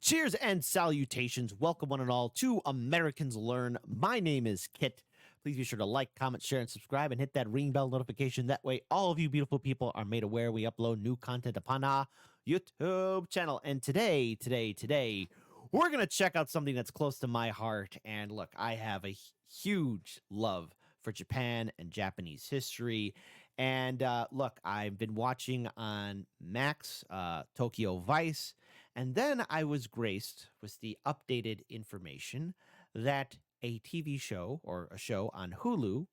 Cheers and salutations. Welcome, one and all, to Americans Learn. My name is Kit. Please be sure to like, comment, share, and subscribe, and hit that ring bell notification. That way, all of you beautiful people are made aware we upload new content upon our YouTube channel. And today, we're going to check out something that's close to my heart. And look, I have a huge love for Japan and Japanese history. And look, I've been watching on Max, Tokyo Vice, and then I was graced with the updated information that a TV show or a show on Hulu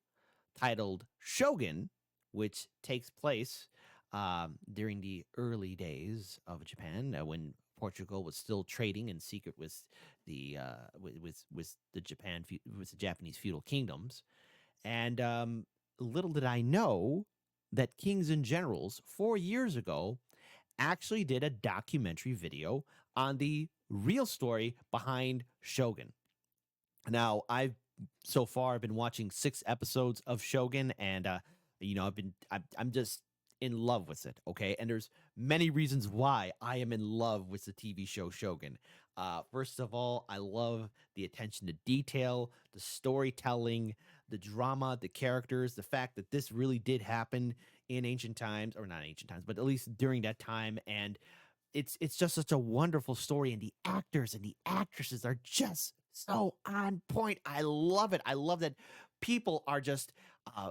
titled Shogun, which takes place during the early days of Japan when Portugal was still trading in secret with the Japanese feudal kingdoms, and little did I know that Kings and Generals 4 years ago actually did a documentary video on the real story behind Shogun. Now, I've so far been watching 6 episodes of Shogun, and I'm just in love with it. Okay, and there's many reasons why I am in love with the TV show Shogun. First of all, I love the attention to detail, the storytelling, the drama, the characters, the fact that this really did happen in ancient times, or not ancient times, but at least during that time. And it's just such a wonderful story, and the actors and the actresses are just so on point. I love it. I love that people are just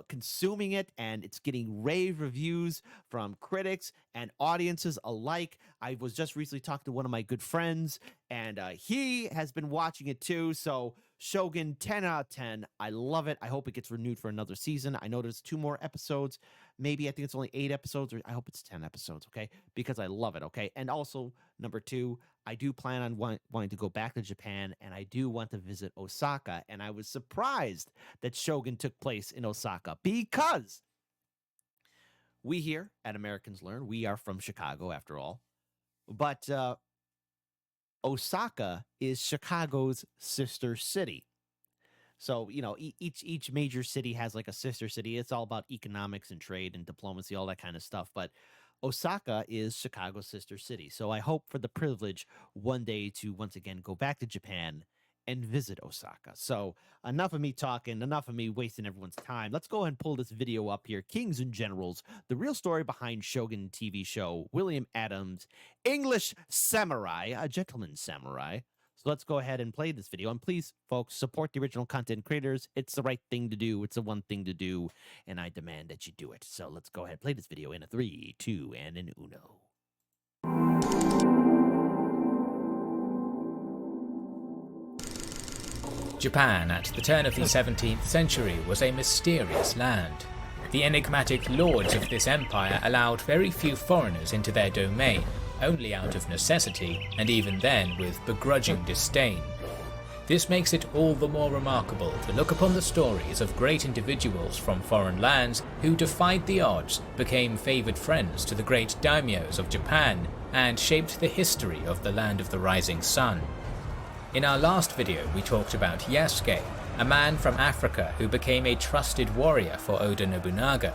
consuming it, and it's getting rave reviews from critics and audiences alike. I was just recently talking to one of my good friends, and he has been watching it too. So Shogun, 10 out of 10. I love it. I hope it gets renewed for another season. I know there's 2 more episodes. Maybe I think it's only 8 episodes, or I hope it's 10 episodes, okay? Because I love it, okay? And also, number 2, I do plan on wanting to go back to Japan, and I do want to visit Osaka. And I was surprised that Shogun took place in Osaka, because we here at Americans Learn, we are from Chicago after all. But Osaka is Chicago's sister city. So, you know, each major city has like a sister city. It's all about economics and trade and diplomacy, all that kind of stuff. But Osaka is Chicago's sister city. So I hope for the privilege one day to once again go back to Japan and visit Osaka. So enough of me talking, enough of me wasting everyone's time. Let's go ahead and pull this video up here. Kings and Generals, the real story behind Shogun TV show, William Adams, English samurai, a gentleman samurai. So let's go ahead and play this video. And please, folks, support the original content creators. It's the right thing to do. It's the one thing to do. And I demand that you do it. So let's go ahead and play this video in a 3, 2, and an uno. Japan at the turn of the 17th century was a mysterious land. The enigmatic lords of this empire allowed very few foreigners into their domain, only out of necessity, and even then with begrudging disdain. This makes it all the more remarkable to look upon the stories of great individuals from foreign lands who defied the odds, became favoured friends to the great daimyos of Japan, and shaped the history of the land of the rising sun. In our last video we talked about Yasuke, a man from Africa who became a trusted warrior for Oda Nobunaga.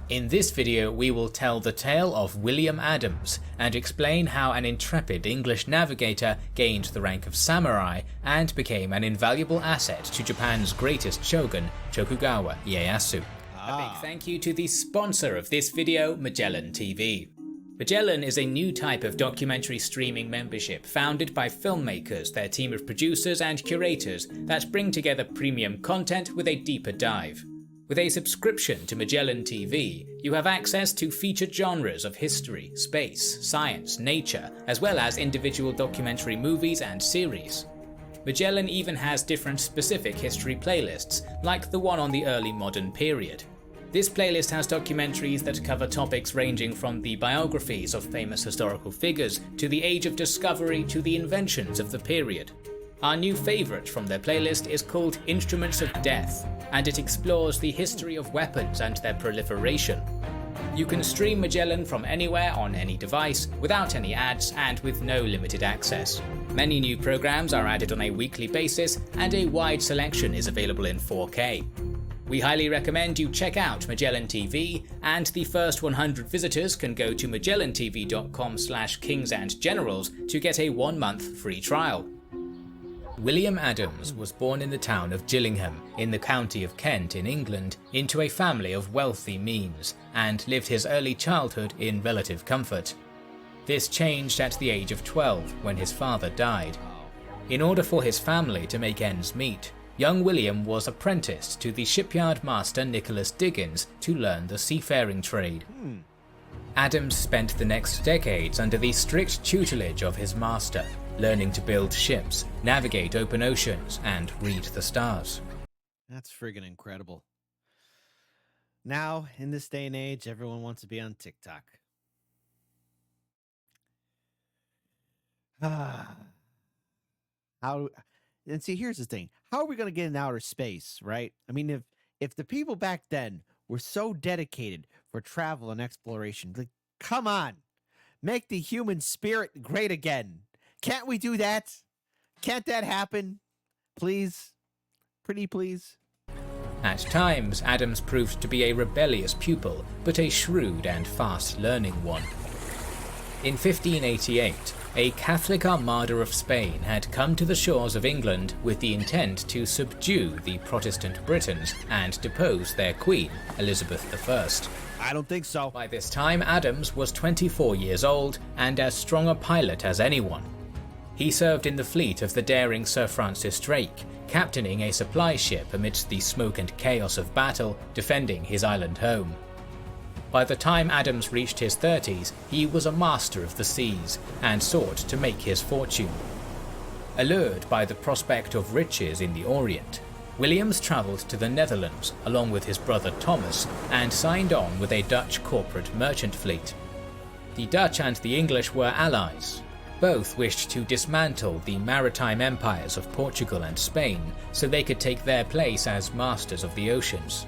In this video we will tell the tale of William Adams and explain how an intrepid English navigator gained the rank of samurai and became an invaluable asset to Japan's greatest shogun, Tokugawa Ieyasu. A big thank you to the sponsor of this video, Magellan TV. Magellan is a new type of documentary streaming membership founded by filmmakers, their team of producers and curators that bring together premium content with a deeper dive. With a subscription to Magellan TV, you have access to featured genres of history, space, science, nature, as well as individual documentary movies and series. Magellan even has different specific history playlists, like the one on the early modern period. This playlist has documentaries that cover topics ranging from the biographies of famous historical figures to the Age of Discovery to the inventions of the period. Our new favourite from their playlist is called Instruments of Death, and it explores the history of weapons and their proliferation. You can stream Magellan from anywhere on any device, without any ads and with no limited access. Many new programs are added on a weekly basis, and a wide selection is available in 4K. We highly recommend you check out Magellan TV, and the first 100 visitors can go to magellantv.com/kingsandgenerals to get a 1-month free trial. William Adams was born in the town of Gillingham, in the county of Kent in England, into a family of wealthy means, and lived his early childhood in relative comfort. This changed at the age of 12 when his father died. In order for his family to make ends meet, young William was apprenticed to the shipyard master Nicholas Diggins to learn the seafaring trade. Adams spent the next decades under the strict tutelage of his master, learning to build ships, navigate open oceans, and read the stars. That's friggin' incredible. Now, in this day and age, everyone wants to be on TikTok. And see, here's the thing. How are we going to get in outer space, right? I mean, if the people back then were so dedicated for travel and exploration, like, come on, make the human spirit great again. Can't we do that? Can't that happen? Please? Pretty please? At times, Adams proved to be a rebellious pupil, but a shrewd and fast-learning one. In 1588, a Catholic armada of Spain had come to the shores of England with the intent to subdue the Protestant Britons and depose their queen, Elizabeth I. I don't think so. By this time, Adams was 24 years old and as strong a pilot as anyone. He served in the fleet of the daring Sir Francis Drake, captaining a supply ship amidst the smoke and chaos of battle, defending his island home. By the time Adams reached his 30s, he was a master of the seas and sought to make his fortune. Allured by the prospect of riches in the Orient, Williams travelled to the Netherlands along with his brother Thomas and signed on with a Dutch corporate merchant fleet. The Dutch and the English were allies. Both wished to dismantle the maritime empires of Portugal and Spain so they could take their place as masters of the oceans.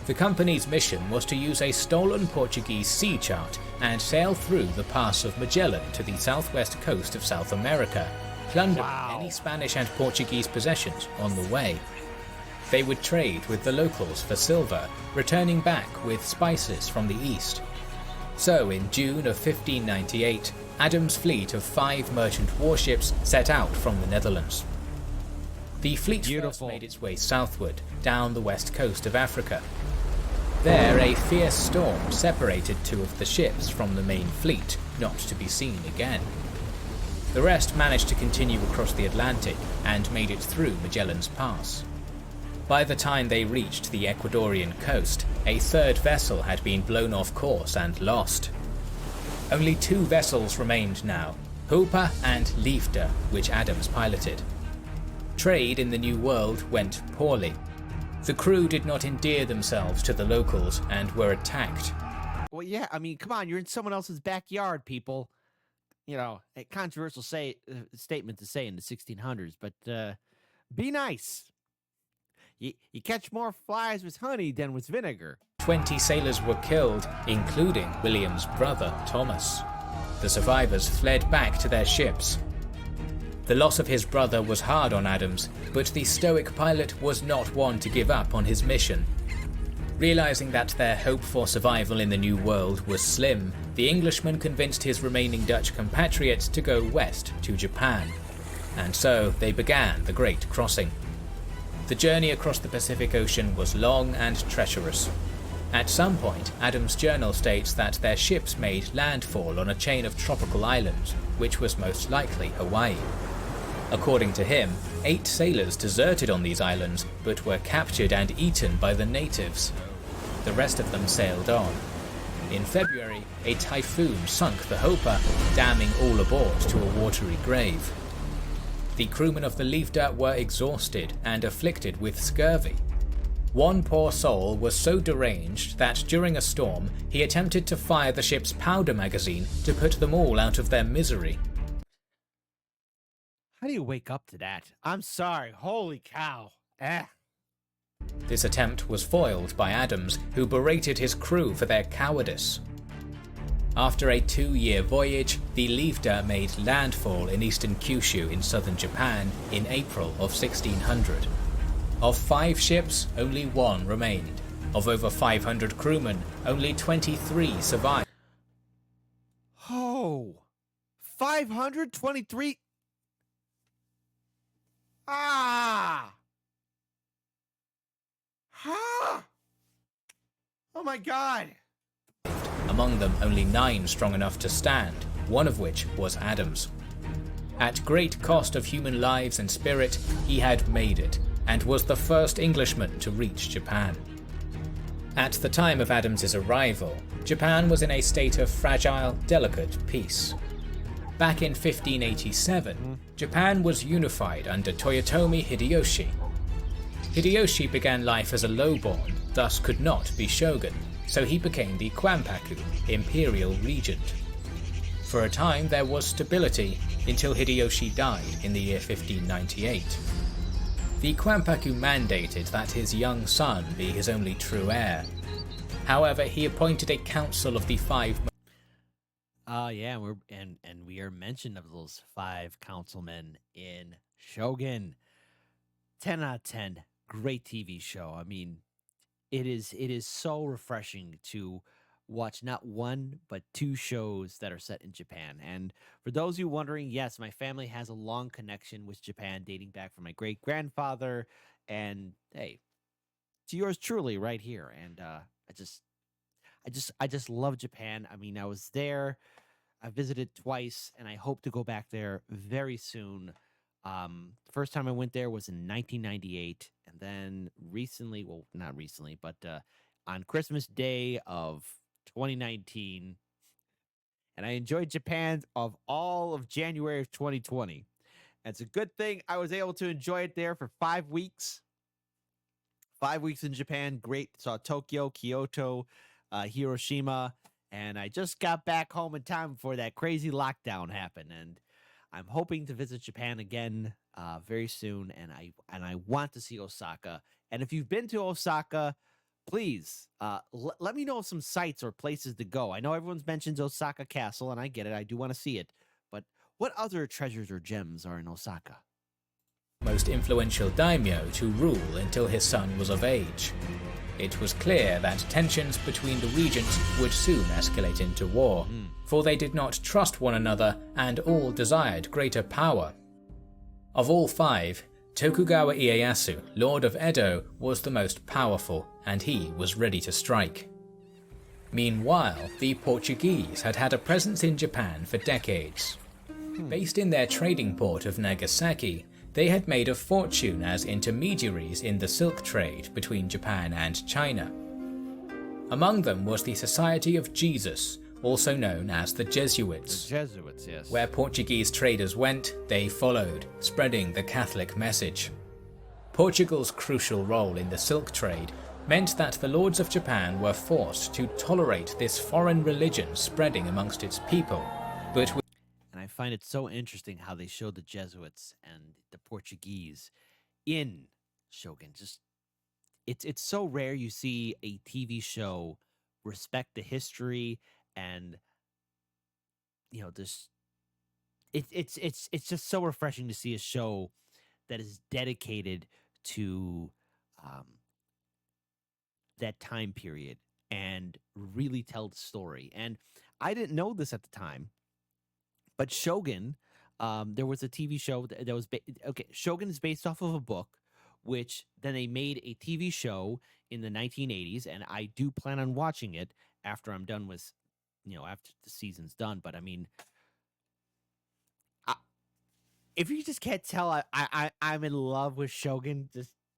The company's mission was to use a stolen Portuguese sea chart and sail through the Pass of Magellan to the southwest coast of South America, plundering any Spanish and Portuguese possessions on the way. They would trade with the locals for silver, returning back with spices from the east. So in June of 1598, Adams' fleet of 5 merchant warships set out from the Netherlands. The fleet first made its way southward, down the west coast of Africa. There, a fierce storm separated 2 of the ships from the main fleet, not to be seen again. The rest managed to continue across the Atlantic and made it through Magellan's Pass. By the time they reached the Ecuadorian coast, a 3rd vessel had been blown off course and lost. Only 2 vessels remained now, Hooper and Liefde, which Adams piloted. Trade in the New World went poorly. The crew did not endear themselves to the locals and were attacked. Well, yeah, I mean, come on, you're in someone else's backyard, people. You know, a controversial statement to say in the 1600s, but be nice. You catch more flies with honey than with vinegar. 20 sailors were killed, including William's brother, Thomas. The survivors fled back to their ships. The loss of his brother was hard on Adams, but the stoic pilot was not one to give up on his mission. Realizing that their hope for survival in the New World was slim, the Englishman convinced his remaining Dutch compatriots to go west to Japan. And so they began the Great Crossing. The journey across the Pacific Ocean was long and treacherous. At some point, Adams' journal states that their ships made landfall on a chain of tropical islands, which was most likely Hawaii. According to him, 8 sailors deserted on these islands, but were captured and eaten by the natives. The rest of them sailed on. In February, a typhoon sunk the Hooper, damning all aboard to a watery grave. The crewmen of the Liefde were exhausted and afflicted with scurvy. One poor soul was so deranged that during a storm, he attempted to fire the ship's powder magazine to put them all out of their misery. How do you wake up to that? I'm sorry. Holy cow. This attempt was foiled by Adams, who berated his crew for their cowardice. After a 2-year voyage, the Liefde made landfall in eastern Kyushu in southern Japan in April of 1600. Of 5 ships, only 1 remained. Of over 500 crewmen, only 23 survived. Oh, 523. Ah! Ha! Oh my God! Among them, only 9 strong enough to stand, one of which was Adams. At great cost of human lives and spirit, he had made it, and was the first Englishman to reach Japan. At the time of Adams's arrival, Japan was in a state of fragile, delicate peace. Back in 1587, Japan was unified under Toyotomi Hideyoshi. Hideyoshi began life as a lowborn, thus could not be shogun, so he became the Kwampaku, imperial regent. For a time there was stability until Hideyoshi died in the year 1598. The Kwampaku mandated that his young son be his only true heir. However, he appointed a council of the 5. Yeah, we are mentioned of those 5 councilmen in Shogun. 10 out of 10, great TV show. I mean, it is so refreshing to watch not 1 but 2 shows that are set in Japan. And for those of you wondering, yes, my family has a long connection with Japan dating back from my great grandfather, and hey, to yours truly right here. And I just love Japan. I mean, I was there, I visited twice, and I hope to go back there very soon. First time I went there was in 1998, and then recently, well, not recently, but on Christmas Day of 2019, and I enjoyed Japan of all of January of 2020. It's a good thing I was able to enjoy it there for 5 weeks. 5 weeks in Japan, great. Saw Tokyo, Kyoto, Hiroshima, and I just got back home in time before that crazy lockdown happened. And I'm hoping to visit Japan again very soon, and I want to see Osaka. And if you've been to Osaka, please let me know some sites or places to go. I know everyone's mentioned Osaka Castle, and I get it. I do want to see it. But what other treasures or gems are in Osaka? Most influential daimyo to rule until his son was of age. It was clear that tensions between the regents would soon escalate into war, for they did not trust one another and all desired greater power. Of all 5, Tokugawa Ieyasu, Lord of Edo, was the most powerful, and he was ready to strike. Meanwhile, the Portuguese had had a presence in Japan for decades. Based in their trading port of Nagasaki, they had made a fortune as intermediaries in the silk trade between Japan and China. Among them was the Society of Jesus, also known as the Jesuits. The Jesuits, yes. Where Portuguese traders went, they followed, spreading the Catholic message. Portugal's crucial role in the silk trade meant that the lords of Japan were forced to tolerate this foreign religion spreading amongst its people, but and I find it so interesting how they showed the Jesuits and the Portuguese in Shogun. Just it's so rare you see a TV show respect the history and this it's just so refreshing to see a show that is dedicated to that time period and really tell the story. And I didn't know this at the time, but Shogun, there was a TV show that was Shogun is based off of a book, which then they made a TV show in the 1980s, and I do plan on watching it after I'm done with, after the season's done. But I mean, if you just can't tell, I'm in love with Shogun.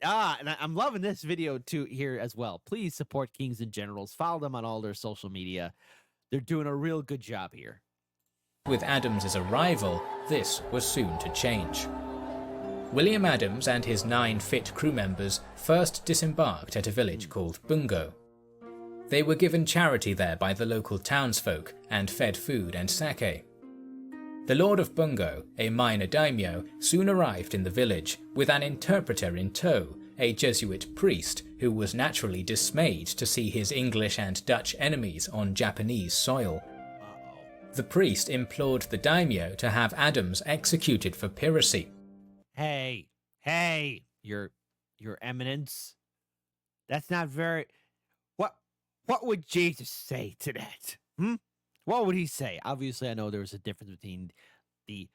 And I'm loving this video too here as well. Please support Kings and Generals. Follow them on all their social media. They're doing a real good job here. with Adams's arrival, this was soon to change. William Adams and his 9 fit crew members first disembarked at a village called Bungo. They were given charity there by the local townsfolk and fed food and sake. The Lord of Bungo, a minor daimyo, soon arrived in the village with an interpreter in tow, a Jesuit priest who was naturally dismayed to see his English and Dutch enemies on Japanese soil. The priest implored the daimyo to have Adams executed for piracy. Hey, you're Your Eminence. That's not very. What What would Jesus say to that? Hmm? What would he say? Obviously, I know there was a difference between the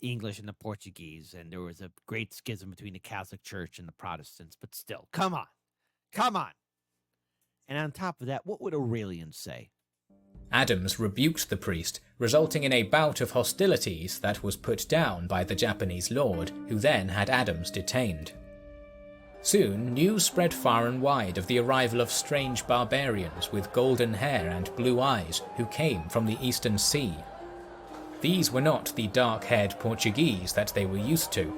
English and the Portuguese, and there was a great schism between the Catholic Church and the Protestants. But still, come on, come on. And on top of that, what would Aurelian say? Adams rebuked the priest, resulting in a bout of hostilities that was put down by the Japanese lord, who then had Adams detained. Soon, news spread far and wide of the arrival of strange barbarians with golden hair and blue eyes who came from the Eastern Sea. These were not the dark-haired Portuguese that they were used to.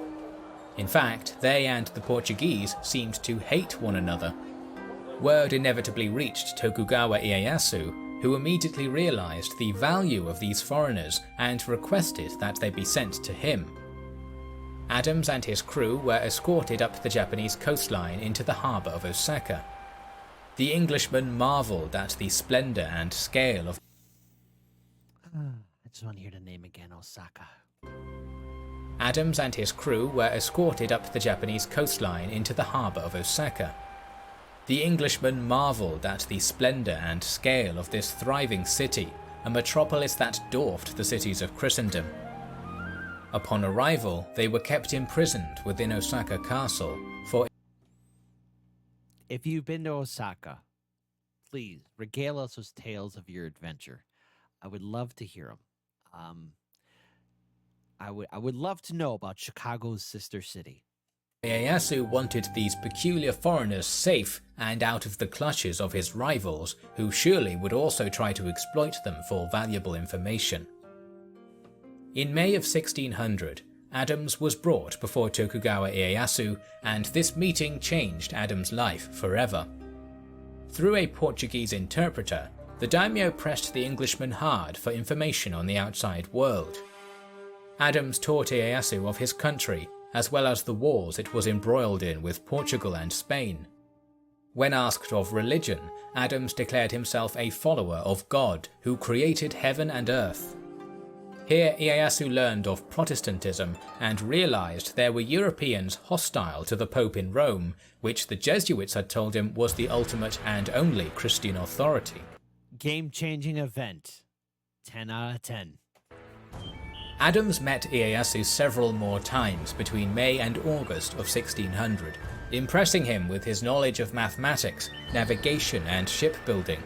In fact, they and the Portuguese seemed to hate one another. Word inevitably reached Tokugawa Ieyasu, who immediately realized the value of these foreigners and requested that they be sent to him. Adams and his crew were escorted up the Japanese coastline into the harbour of Osaka. The Englishman marvelled at the splendour and scale of I just want to hear the name again, Osaka. Adams and his crew were escorted up the Japanese coastline into the harbour of Osaka. The Englishman marvelled at the splendour and scale of this thriving city, a metropolis that dwarfed the cities of Christendom. Upon arrival, they were kept imprisoned within Osaka Castle for... If you've been to Osaka, please regale us with tales of your adventure. I would love to hear them. I would love to know about Chicago's sister city. Ieyasu wanted these peculiar foreigners safe and out of the clutches of his rivals, who surely would also try to exploit them for valuable information. In May of 1600, Adams was brought before Tokugawa Ieyasu, and this meeting changed Adams' life forever. Through a Portuguese interpreter, the daimyo pressed the Englishman hard for information on the outside world. Adams taught Ieyasu of his country, as well as the wars it was embroiled in with Portugal and Spain. When asked of religion, Adams declared himself a follower of God who created heaven and earth. Here Ieyasu learned of Protestantism and realized there were Europeans hostile to the Pope in Rome, which the Jesuits had told him was the ultimate and only Christian authority. Game-changing event. 10 out of 10. Adams met Ieyasu several more times between May and August of 1600, impressing him with his knowledge of mathematics, navigation and shipbuilding.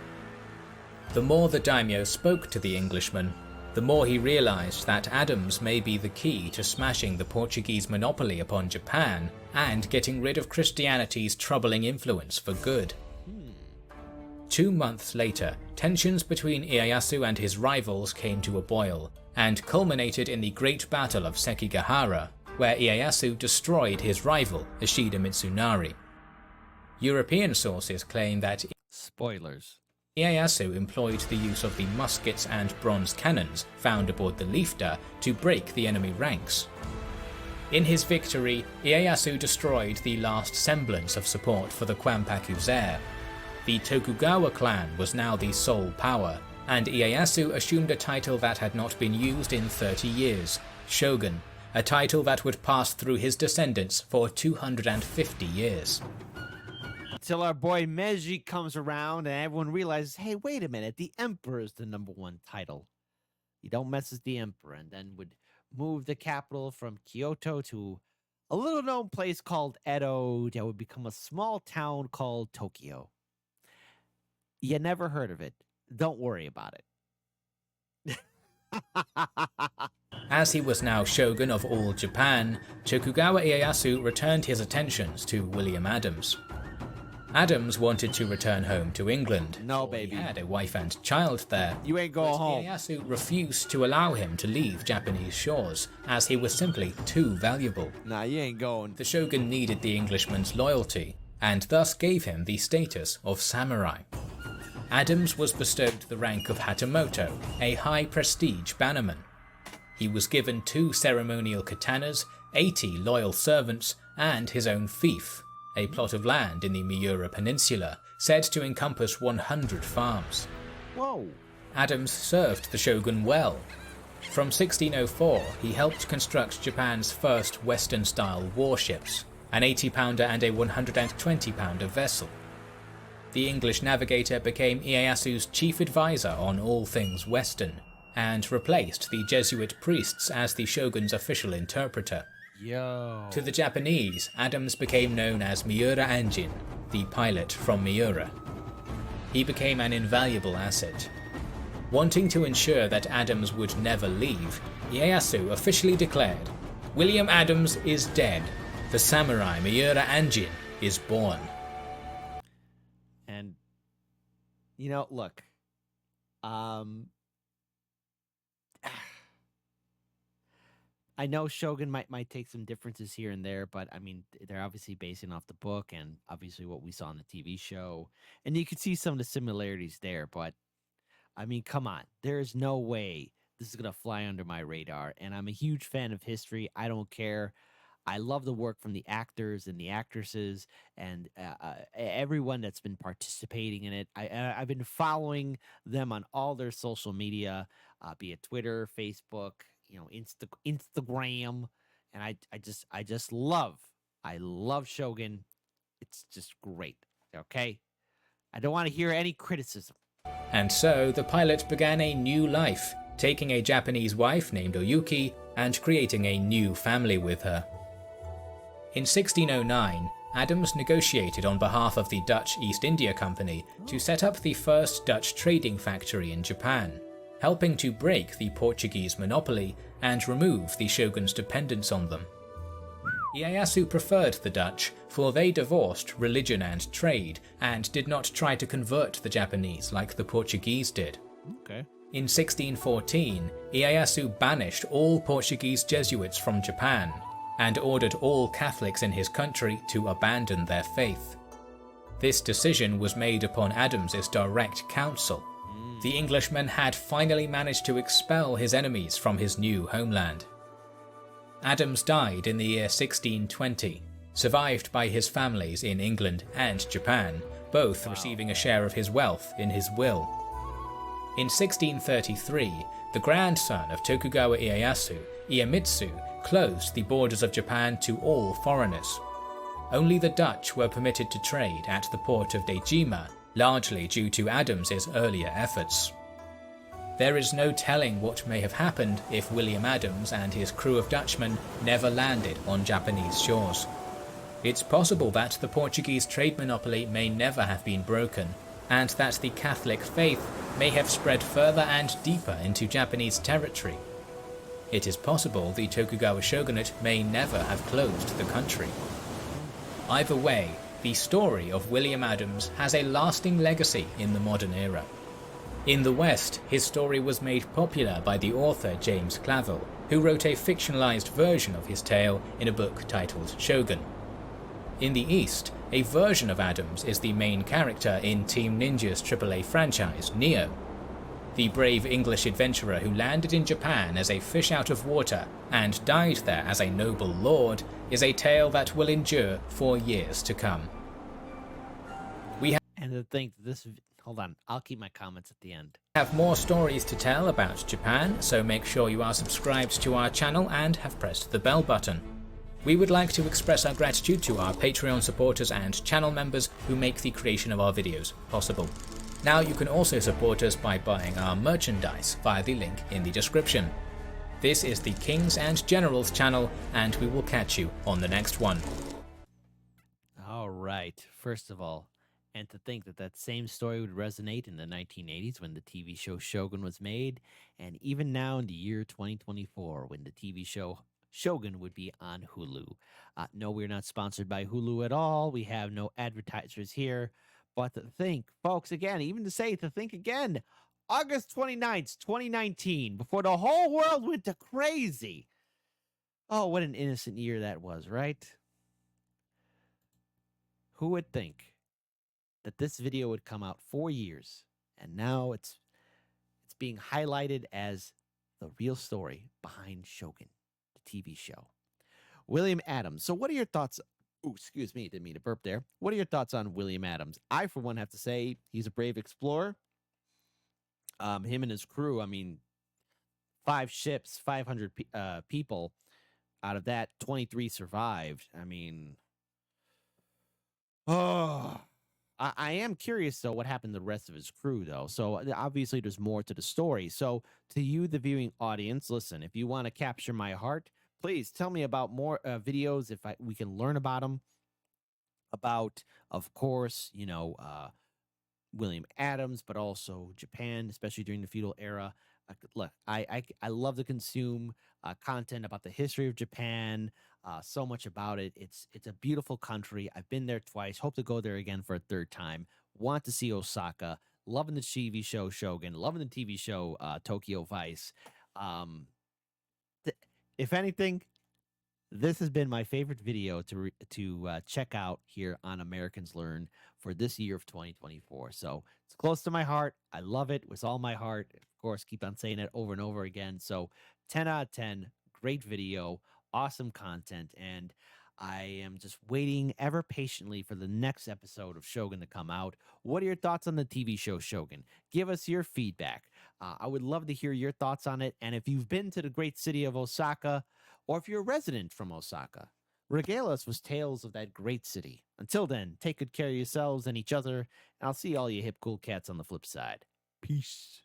The more the daimyo spoke to the Englishman, the more he realized that Adams may be the key to smashing the Portuguese monopoly upon Japan and getting rid of Christianity's troubling influence for good. 2 months later, tensions between Ieyasu and his rivals came to a boil, and culminated in the Great Battle of Sekigahara, where Ieyasu destroyed his rival, Ishida Mitsunari. European sources claim that Spoilers. Ieyasu employed the use of the muskets and bronze cannons found aboard the Liefde to break the enemy ranks. In his victory, Ieyasu destroyed the last semblance of support for the Kwampaku-zere. The Tokugawa clan was now the sole power, and Ieyasu assumed a title that had not been used in 30 years, Shogun, a title that would pass through his descendants for 250 years. Until our boy Meiji comes around and everyone realizes, hey, wait a minute, the Emperor is the #1 title. You don't mess with the Emperor, and then would move the capital from Kyoto to a little known place called Edo that would become a small town called Tokyo. You never heard of it. Don't worry about it. As he was now shogun of all Japan, Tokugawa Ieyasu returned his attentions to William Adams. Adams wanted to return home to England. No, baby. He had a wife and child there. You ain't going home. Ieyasu refused to allow him to leave Japanese shores, as he was simply too valuable. Nah, you ain't going. The shogun needed the Englishman's loyalty, and thus gave him the status of samurai. Adams was bestowed the rank of Hatamoto, a high-prestige bannerman. He was given 2 ceremonial katanas, 80 loyal servants, and his own fief, a plot of land in the Miura Peninsula, said to encompass 100 farms. Whoa. Adams served the shogun well. From 1604, he helped construct Japan's first Western-style warships. an 80-pounder and a 120-pounder vessel. The English navigator became Ieyasu's chief advisor on all things Western, and replaced the Jesuit priests as the shogun's official interpreter. Yo. To the Japanese, Adams became known as Miura Anjin, the pilot from Miura. He became an invaluable asset. Wanting to ensure that Adams would never leave, Ieyasu officially declared, "William Adams is dead. The samurai Miura Anjin is born." And, look, I know Shogun might take some differences here and there, but I mean they're obviously basing off the book and obviously what we saw in the TV show, and you could see some of the similarities there. But I mean, come on, there is no way this is gonna fly under my radar. And I'm a huge fan of history. I don't care. I love the work from the actors and the actresses and everyone that's been participating in it. I've been following them on all their social media, be it Twitter, Facebook, Instagram, and I love Shogun. It's just great. Okay, I don't want to hear any criticism. And so the pilot began a new life, taking a Japanese wife named Oyuki and creating a new family with her. In 1609, Adams negotiated on behalf of the Dutch East India Company to set up the first Dutch trading factory in Japan, helping to break the Portuguese monopoly and remove the shogun's dependence on them. Ieyasu preferred the Dutch, for they divorced religion and trade and did not try to convert the Japanese like the Portuguese did. Okay. In 1614, Ieyasu banished all Portuguese Jesuits from Japan and ordered all Catholics in his country to abandon their faith. This decision was made upon Adams's direct counsel. The Englishman had finally managed to expel his enemies from his new homeland. Adams died in the year 1620, survived by his families in England and Japan, both receiving a share of his wealth in his will. In 1633, the grandson of Tokugawa Ieyasu, Iemitsu, closed the borders of Japan to all foreigners. Only the Dutch were permitted to trade at the port of Dejima, largely due to Adams's earlier efforts. There is no telling what may have happened if William Adams and his crew of Dutchmen never landed on Japanese shores. It's possible that the Portuguese trade monopoly may never have been broken, and that the Catholic faith may have spread further and deeper into Japanese territory. It is possible the Tokugawa shogunate may never have closed the country. Either way, the story of William Adams has a lasting legacy in the modern era. In the West, his story was made popular by the author James Clavell, who wrote a fictionalized version of his tale in a book titled Shogun. In the East, a version of Adams is the main character in Team Ninja's AAA franchise, Neo. The brave English adventurer who landed in Japan as a fish out of water and died there as a noble lord is a tale that will endure for years to come. And to think hold on, I'll keep my comments at the end. We have more stories to tell about Japan, so make sure you are subscribed to our channel and have pressed the bell button. We would like to express our gratitude to our Patreon supporters and channel members who make the creation of our videos possible. Now you can also support us by buying our merchandise via the link in the description. This is the Kings and Generals channel, and we will catch you on the next one. All right. First of all, and to think that same story would resonate in the 1980s when the TV show Shogun was made, and even now in the year 2024 when the TV show Shogun would be on Hulu. No, we're not sponsored by Hulu at all. We have no advertisers here. But to think, folks, again, to think again, August 29th, 2019, before the whole world went to crazy. Oh, what an innocent year that was, right? Who would think that this video would come out 4 years, and now it's being highlighted as the real story behind Shogun, the TV show. William Adams. So what are your thoughts? Oh, excuse me, didn't mean to burp there. What are your thoughts on William Adams? I, for one, have to say he's a brave explorer. Him and his crew, 5 ships, 500 people. Out of that, 23 survived. Oh, I am curious though what happened to the rest of his crew though. So obviously there's more to the story. So to you, the viewing audience, listen, if you want to capture my heart, please tell me about more videos if we can learn about them. About, of course, William Adams, but also Japan, especially during the feudal era. Look, I love to consume content about the history of Japan. So much about it. It's a beautiful country. I've been there twice. Hope to go there again for a third time. Want to see Osaka. Loving the TV show Shogun. Loving the TV show Tokyo Vice. Um, th- if anything, this has been my favorite video to check out here on Americans Learn for this year of 2024. So it's close to my heart. I love it with all my heart. Of course, keep on saying it over and over again. So 10 out of 10, great video, awesome content, and I am just waiting ever patiently for the next episode of Shogun to come out. What are your thoughts on the TV show Shogun? Give us your feedback. I would love to hear your thoughts on it. And if you've been to the great city of Osaka, or if you're a resident from Osaka, regale us with tales of that great city. Until then, take good care of yourselves and each other, and I'll see all you hip cool cats on the flip side. Peace.